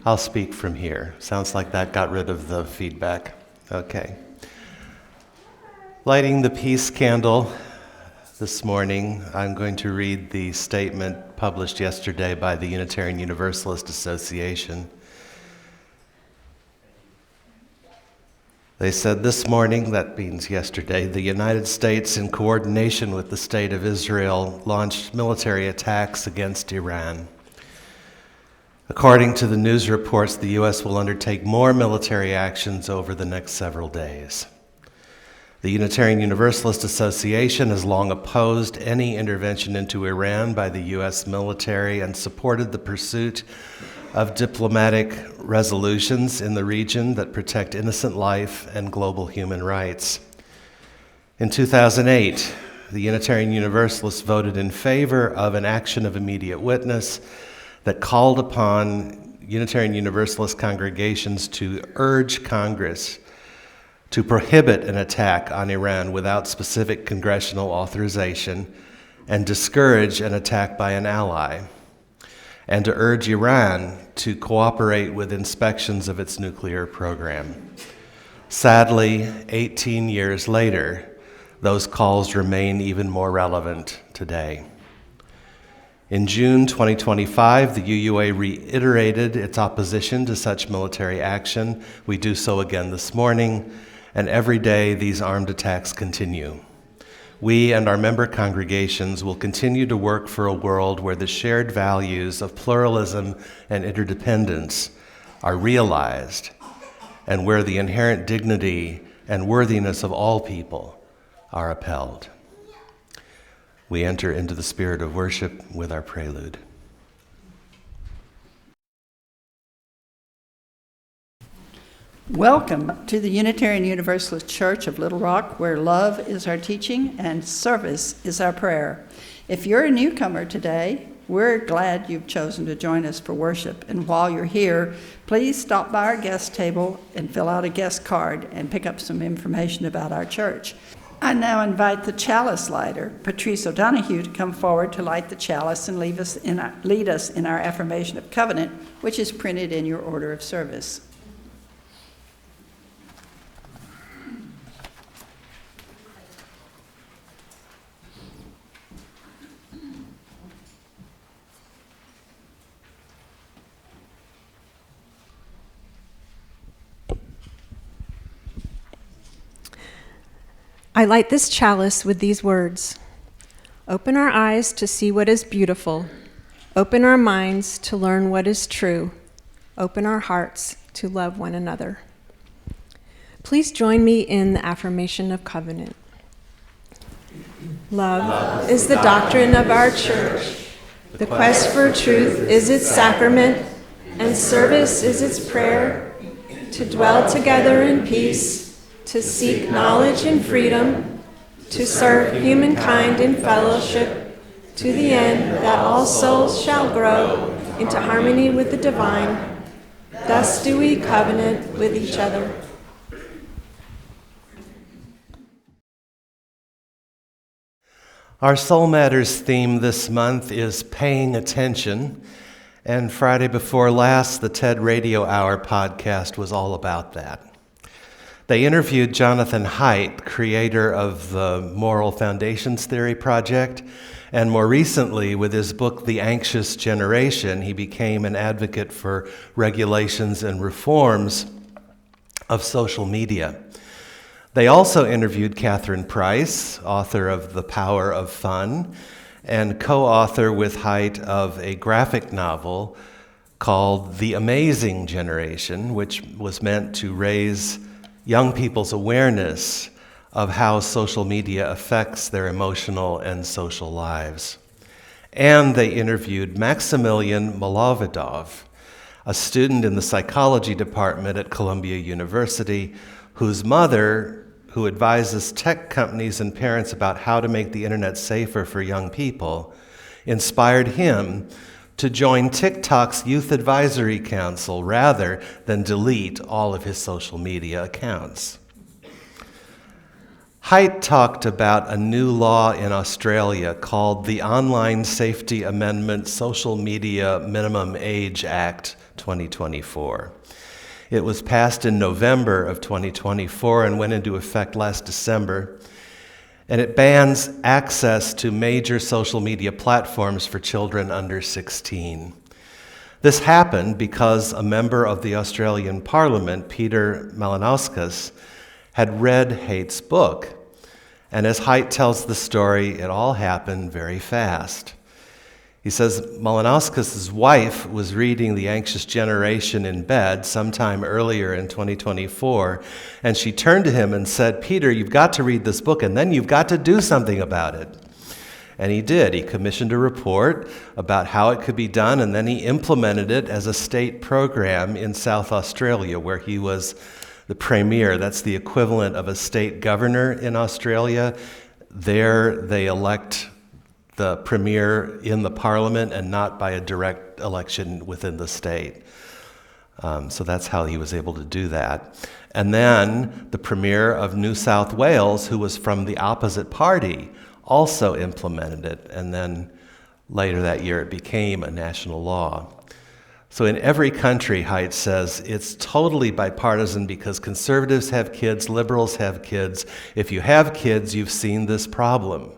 I'll speak from here. Sounds like that got rid of the feedback. Okay. Lighting the peace candle this morning, I'm going to read the statement published yesterday by the Unitarian Universalist Association. They said this morning, that means yesterday, the United States, in coordination with the State of Israel, launched military attacks against Iran. According to the news reports, the U.S. will undertake more military actions over the next several days. The Unitarian Universalist Association has long opposed any intervention into Iran by the U.S. military and supported the pursuit of diplomatic resolutions in the region that protect innocent life and global human rights. In 2008, the Unitarian Universalists voted in favor of an action of immediate witness that called upon Unitarian Universalist congregations to urge Congress to prohibit an attack on Iran without specific congressional authorization and discourage an attack by an ally, and to urge Iran to cooperate with inspections of its nuclear program. Sadly, 18 years later, those calls remain even more relevant today. In June 2025, the UUA reiterated its opposition to such military action. We do so again this morning, and every day these armed attacks continue. We and our member congregations will continue to work for a world where the shared values of pluralism and interdependence are realized, and where the inherent dignity and worthiness of all people are upheld. We enter into the spirit of worship with our prelude. Welcome to the Unitarian Universalist Church of Little Rock, where love is our teaching and service is our prayer. If you're a newcomer today, we're glad you've chosen to join us for worship. And while you're here, please stop by our guest table and fill out a guest card and pick up some information about our church. I now invite the chalice lighter, Patrice O'Donohue, to come forward to light the chalice and lead us in our affirmation of covenant, which is printed in your order of service. I light this chalice with these words: open our eyes to see what is beautiful, open our minds to learn what is true, open our hearts to love one another. Please join me in the affirmation of covenant. Love is the doctrine of our church. The quest for truth is its sacrament, and service is its prayer, to dwell together in peace, to seek knowledge and freedom, to serve humankind in fellowship, to the end that all souls shall grow into harmony with the divine. Thus do we covenant with each other. Our Soul Matters theme this month is paying attention, and Friday before last, the TED Radio Hour podcast was all about that. They interviewed Jonathan Haidt, creator of the Moral Foundations Theory Project, and more recently, with his book, The Anxious Generation, he became an advocate for regulations and reforms of social media. They also interviewed Catherine Price, author of The Power of Fun, and co-author with Haidt of a graphic novel called The Amazing Generation, which was meant to raise young people's awareness of how social media affects their emotional and social lives. And they interviewed Maximilian Malovidov, a student in the psychology department at Columbia University, whose mother, who advises tech companies and parents about how to make the internet safer for young people, inspired him to join TikTok's Youth Advisory Council rather than delete all of his social media accounts. Haidt talked about a new law in Australia called the Online Safety Amendment Social Media Minimum Age Act 2024. It was passed in November of 2024 and went into effect last December. And it bans access to major social media platforms for children under 16. This happened because a member of the Australian Parliament, Peter Malinauskas, had read Haidt's book. And as Haidt tells the story, it all happened very fast. He says Malinauskas' wife was reading The Anxious Generation in bed sometime earlier in 2024, and she turned to him and said, "Peter, you've got to read this book, and then you've got to do something about it." And he did. He commissioned a report about how it could be done, and then he implemented it as a state program in South Australia, where he was the premier. That's the equivalent of a state governor in Australia. There they elect the premier in the parliament and not by a direct election within the state. So that's how he was able to do that. And then the premier of New South Wales, who was from the opposite party, also implemented it. And then later that year, it became a national law. So in every country, Haidt says, it's totally bipartisan because conservatives have kids, liberals have kids. If you have kids, you've seen this problem.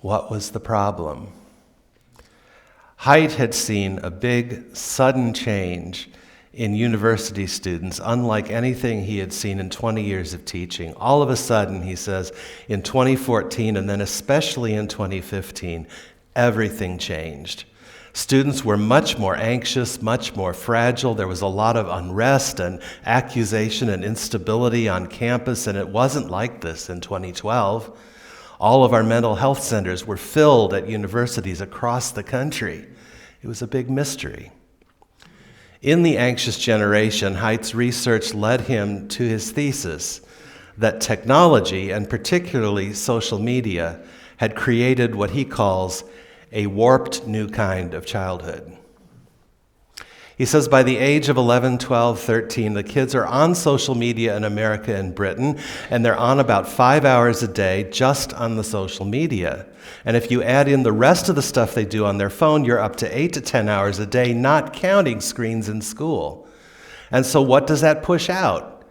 What was the problem? Haidt had seen a big, sudden change in university students, unlike anything he had seen in 20 years of teaching. All of a sudden, he says, in 2014 and then especially in 2015, everything changed. Students were much more anxious, much more fragile. There was a lot of unrest and accusation and instability on campus, and it wasn't like this in 2012. All of our mental health centers were filled at universities across the country. It was a big mystery. In The Anxious Generation, Haidt's research led him to his thesis that technology, and particularly social media, had created what he calls a warped new kind of childhood. He says by the age of 11, 12, 13, the kids are on social media in America and Britain, and they're on about 5 hours a day just on the social media. And if you add in the rest of the stuff they do on their phone, you're up to 8 to 10 hours a day, not counting screens in school. And so what does that push out?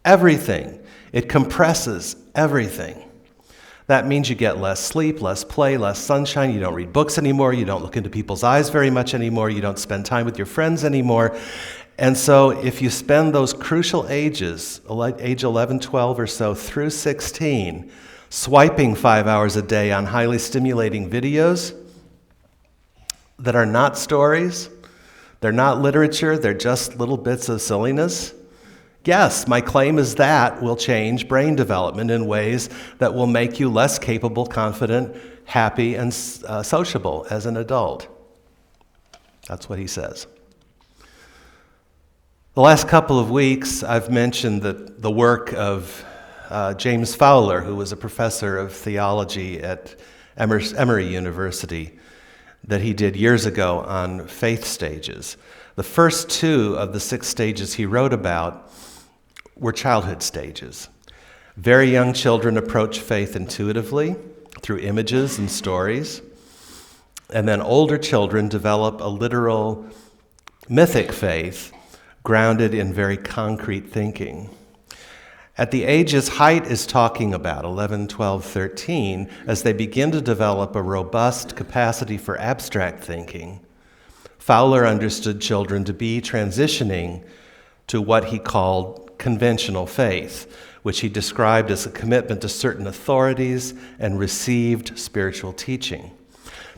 Everything. It compresses everything. That means you get less sleep, less play, less sunshine. You don't read books anymore. You don't look into people's eyes very much anymore. You don't spend time with your friends anymore. And so if you spend those crucial ages, like age 11, 12 or so, through 16, swiping 5 hours a day on highly stimulating videos that are not stories, they're not literature, they're just little bits of silliness, yes, my claim is that will change brain development in ways that will make you less capable, confident, happy, and sociable as an adult. That's what he says. The last couple of weeks, I've mentioned that the work of James Fowler, who was a professor of theology at Emory University, that he did years ago on faith stages. The first 2 of the 6 stages he wrote about were childhood stages. Very young children approach faith intuitively through images and stories. And then older children develop a literal mythic faith grounded in very concrete thinking. At the ages Haidt is talking about, 11, 12, 13, as they begin to develop a robust capacity for abstract thinking, Fowler understood children to be transitioning to what he called conventional faith, which he described as a commitment to certain authorities and received spiritual teaching.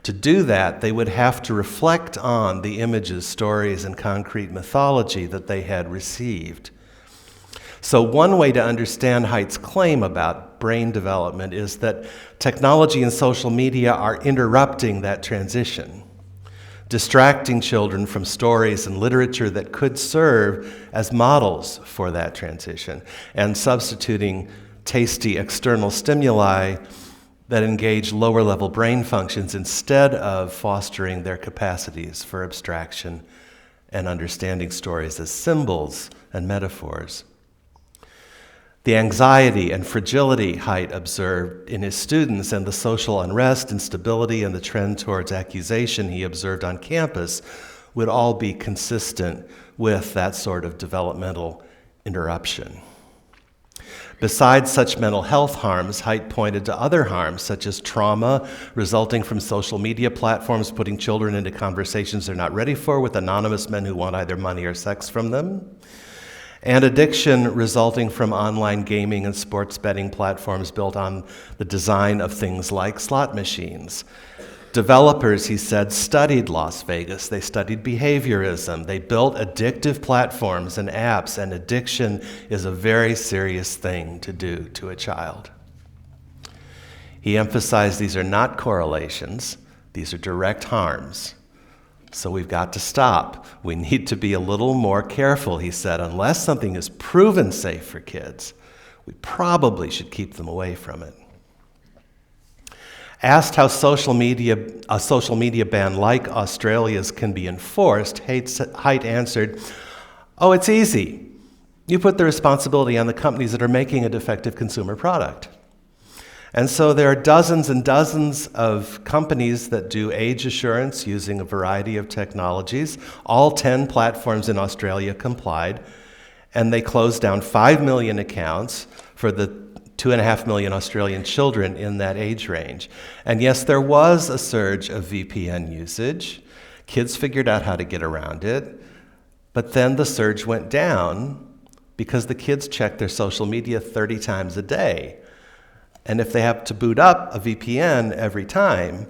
To do that, they would have to reflect on the images, stories, and concrete mythology that they had received. So one way to understand Haidt's claim about brain development is that technology and social media are interrupting that transition, distracting children from stories and literature that could serve as models for that transition, and substituting tasty external stimuli that engage lower-level brain functions instead of fostering their capacities for abstraction and understanding stories as symbols and metaphors. The anxiety and fragility Haidt observed in his students and the social unrest, instability, and the trend towards accusation he observed on campus would all be consistent with that sort of developmental interruption. Besides such mental health harms, Haidt pointed to other harms, such as trauma resulting from social media platforms putting children into conversations they're not ready for with anonymous men who want either money or sex from them, and addiction resulting from online gaming and sports betting platforms built on the design of things like slot machines. Developers, he said, studied Las Vegas. They studied behaviorism. They built addictive platforms and apps, and addiction is a very serious thing to do to a child. He emphasized these are not correlations, these are direct harms. So we've got to stop. We need to be a little more careful, he said. Unless something is proven safe for kids, we probably should keep them away from it. Asked how a social media ban like Australia's can be enforced, Haidt answered, "Oh, it's easy. You put the responsibility on the companies that are making a defective consumer product." And so there are dozens and dozens of companies that do age assurance using a variety of technologies. All 10 platforms in Australia complied, and they closed down 5 million accounts for the 2.5 million Australian children in that age range. And yes, there was a surge of VPN usage. Kids figured out how to get around it, but then the surge went down because the kids checked their social media 30 times a day. And if they have to boot up a VPN every time,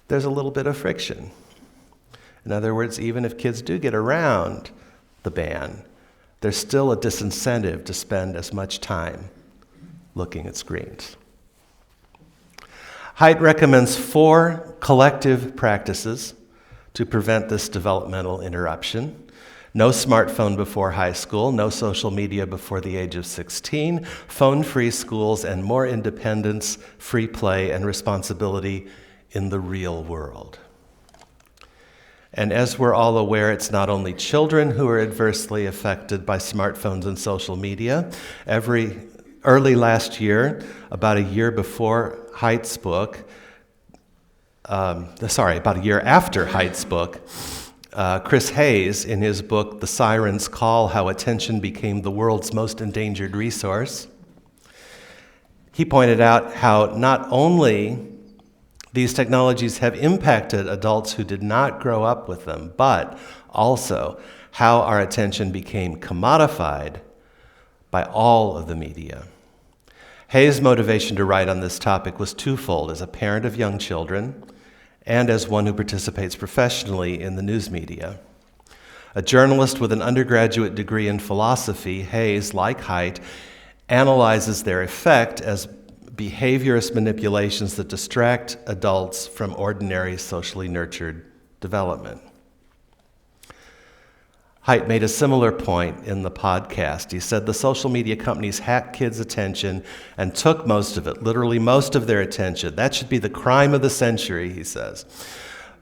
there's a little bit of friction. In other words, even if kids do get around the ban, there's still a disincentive to spend as much time looking at screens. Haidt recommends 4 collective practices to prevent this developmental interruption. No smartphone before high school, no social media before the age of 16, phone-free schools, and more independence, free play, and responsibility in the real world. And as we're all aware, it's not only children who are adversely affected by smartphones and social media. Early last year, about a year before Haidt's book, about a year after Haidt's book, Chris Hayes, in his book, The Siren's Call, How Attention Became the World's Most Endangered Resource, he pointed out how not only these technologies have impacted adults who did not grow up with them, but also how our attention became commodified by all of the media. Hayes' motivation to write on this topic was twofold: as a parent of young children and as one who participates professionally in the news media. A journalist with an undergraduate degree in philosophy, Hayes, like Haidt, analyzes their effect as behaviorist manipulations that distract adults from ordinary socially nurtured development. Haidt made a similar point in the podcast. He said the social media companies hacked kids' attention and took most of it, literally most of their attention. That should be the crime of the century, he says.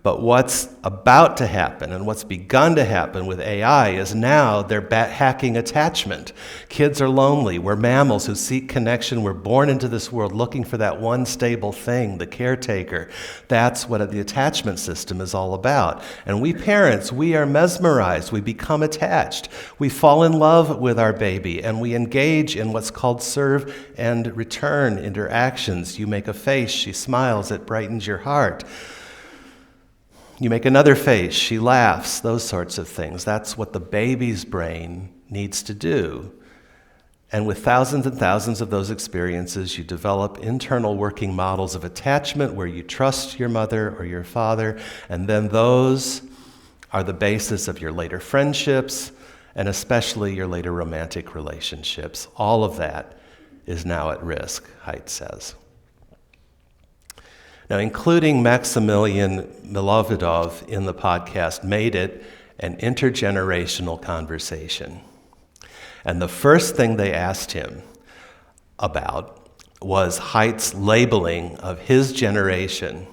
But what's about to happen and what's begun to happen with AI is now they're hacking attachment. Kids are lonely. We're mammals who seek connection. We're born into this world looking for that one stable thing, the caretaker. That's what the attachment system is all about. And we parents, we are mesmerized. We become attached. We fall in love with our baby, and we engage in what's called serve and return interactions. You make a face, she smiles, it brightens your heart. You make another face, she laughs, those sorts of things. That's what the baby's brain needs to do. And with thousands and thousands of those experiences, you develop internal working models of attachment where you trust your mother or your father, and then those are the basis of your later friendships, and especially your later romantic relationships. All of that is now at risk, Haidt says. Now, including Maximilian Milovidov in the podcast made it an intergenerational conversation. And the first thing they asked him about was Haidt's labeling of his generation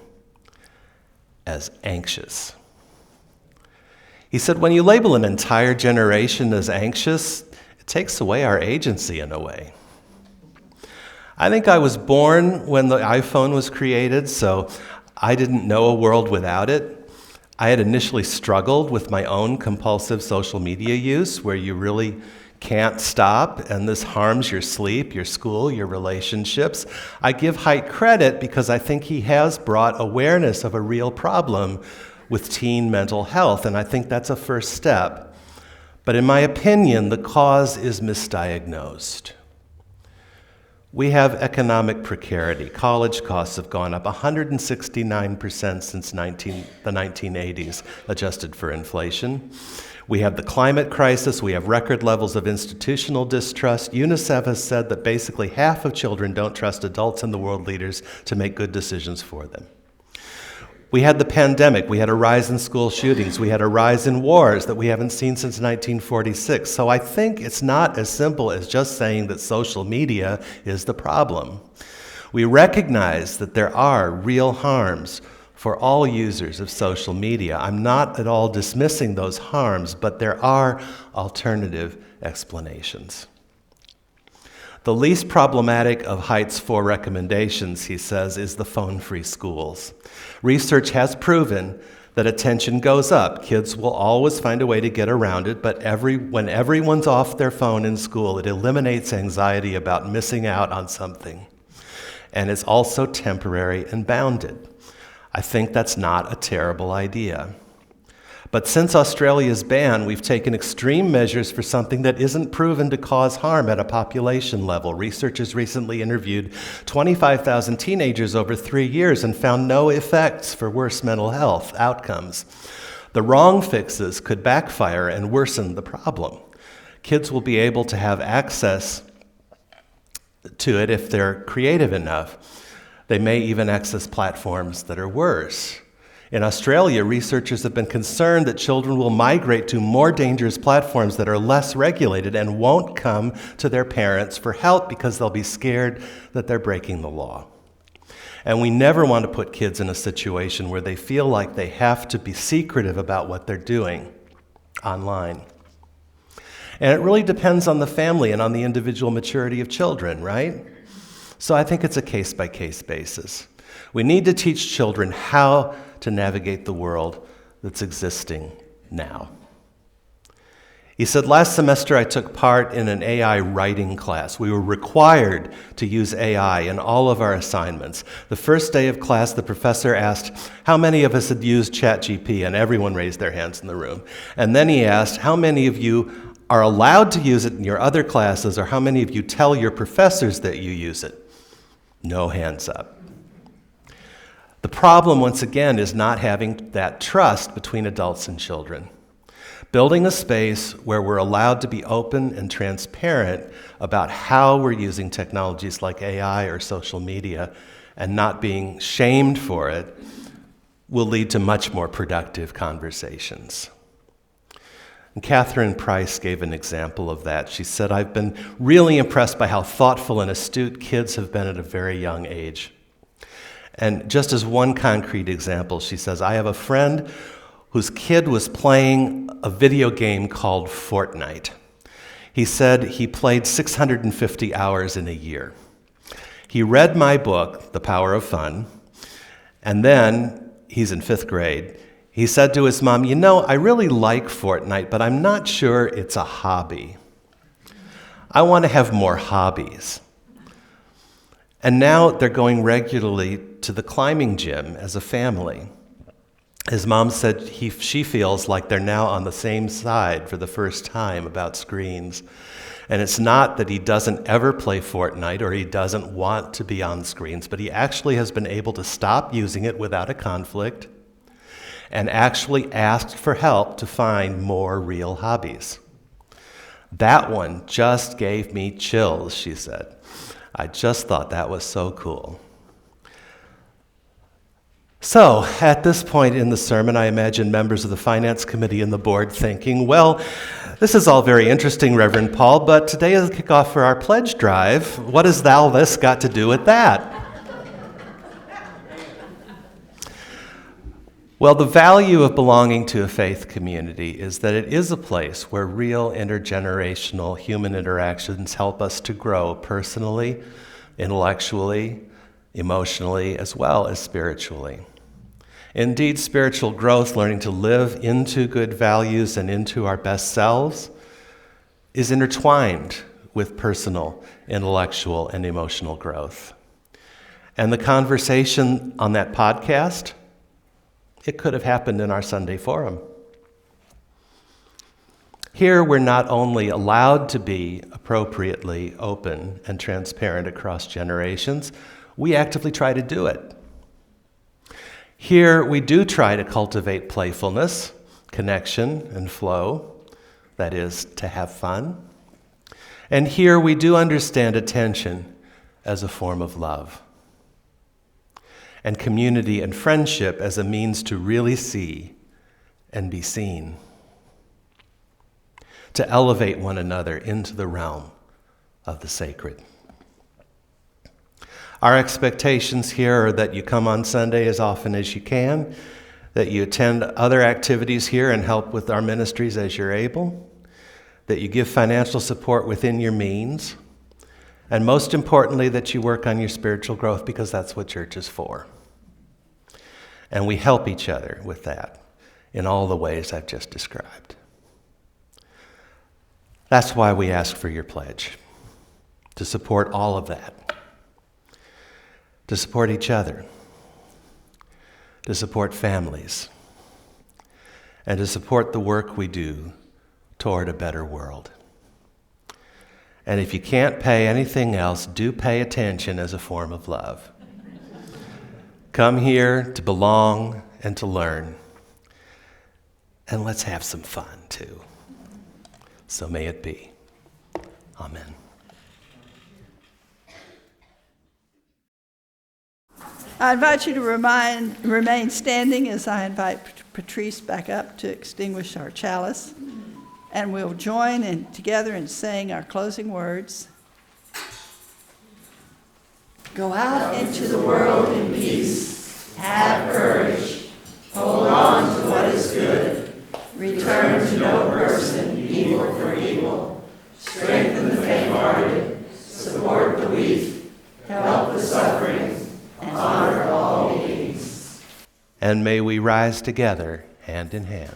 as anxious. He said, when you label an entire generation as anxious, it takes away our agency in a way. I think I was born when the iPhone was created, so I didn't know a world without it. I had initially struggled with my own compulsive social media use, where you really can't stop, and this harms your sleep, your school, your relationships. I give Haidt credit because I think he has brought awareness of a real problem with teen mental health, and I think that's a first step. But in my opinion, the cause is misdiagnosed. We have economic precarity. College costs have gone up 169% since the 1980s, adjusted for inflation. We have the climate crisis. We have record levels of institutional distrust. UNICEF has said that basically half of children don't trust adults and the world leaders to make good decisions for them. We had the pandemic. We had a rise in school shootings. We had a rise in wars that we haven't seen since 1946. So I think it's not as simple as just saying that social media is the problem. We recognize that there are real harms for all users of social media. I'm not at all dismissing those harms, but there are alternative explanations. The least problematic of Haidt's 4 recommendations, he says, is the phone-free schools. Research has proven that attention goes up. Kids will always find a way to get around it, but when everyone's off their phone in school, it eliminates anxiety about missing out on something. And it's also temporary and bounded. I think that's not a terrible idea. But since Australia's ban, we've taken extreme measures for something that isn't proven to cause harm at a population level. Researchers recently interviewed 25,000 teenagers over 3 years and found no effects for worse mental health outcomes. The wrong fixes could backfire and worsen the problem. Kids will be able to have access to it if they're creative enough. They may even access platforms that are worse. In Australia, researchers have been concerned that children will migrate to more dangerous platforms that are less regulated and won't come to their parents for help because they'll be scared that they're breaking the law. And we never want to put kids in a situation where they feel like they have to be secretive about what they're doing online. And it really depends on the family and on the individual maturity of children, right? So I think it's a case-by-case basis. We need to teach children how to navigate the world that's existing now. He said, last semester I took part in an AI writing class. We were required to use AI in all of our assignments. The first day of class, the professor asked how many of us had used ChatGPT, and everyone raised their hands in the room. And then he asked, how many of you are allowed to use it in your other classes, or how many of you tell your professors that you use it? No hands up. The problem, once again, is not having that trust between adults and children. Building a space where we're allowed to be open and transparent about how we're using technologies like AI or social media and not being shamed for it will lead to much more productive conversations. And Catherine Price gave an example of that. She said, I've been really impressed by how thoughtful and astute kids have been at a very young age. And just as one concrete example, she says, I have a friend whose kid was playing a video game called Fortnite. He said he played 650 hours in a year. He read my book, The Power of Fun, and then, he's in 5th grade, he said to his mom, I really like Fortnite, but I'm not sure it's a hobby. I want to have more hobbies. And now they're going regularly to the climbing gym as a family. His mom said she feels like they're now on the same side for the first time about screens. And it's not that he doesn't ever play Fortnite or he doesn't want to be on screens, but he actually has been able to stop using it without a conflict and actually asked for help to find more real hobbies. That one just gave me chills, she said. I just thought that was so cool. So, at this point in the sermon, I imagine members of the finance committee and the board thinking, well, this is all very interesting, Reverend Paul, but today is the kickoff for our pledge drive. What has all this got to do with that? Well, the value of belonging to a faith community is that it is a place where real intergenerational human interactions help us to grow personally, intellectually, emotionally, as well as spiritually. Indeed, spiritual growth, learning to live into good values and into our best selves, is intertwined with personal, intellectual, and emotional growth. And the conversation on that podcast, it could have happened in our Sunday forum. Here, we're not only allowed to be appropriately open and transparent across generations, we actively try to do it. Here, we do try to cultivate playfulness, connection, and flow, that is, to have fun. And here, we do understand attention as a form of love, and community and friendship as a means to really see and be seen, to elevate one another into the realm of the sacred. Our expectations here are that you come on Sunday as often as you can, that you attend other activities here and help with our ministries as you're able, that you give financial support within your means, and most importantly, that you work on your spiritual growth, because that's what church is for. And we help each other with that in all the ways I've just described. That's why we ask for your pledge, to support all of that, to support each other, to support families, and to support the work we do toward a better world. And if you can't pay anything else, do pay attention as a form of love. Come here to belong and to learn. And let's have some fun, too. So may it be. Amen. I invite you to remain standing as I invite Patrice back up to extinguish our chalice. And we'll join together in saying our closing words. Go out into the world in peace. Have courage. Hold on to what is good. Return to no person evil for evil. Strengthen the faint-hearted. Support the weak. Help the suffering. And honor all beings. And may we rise together, hand in hand.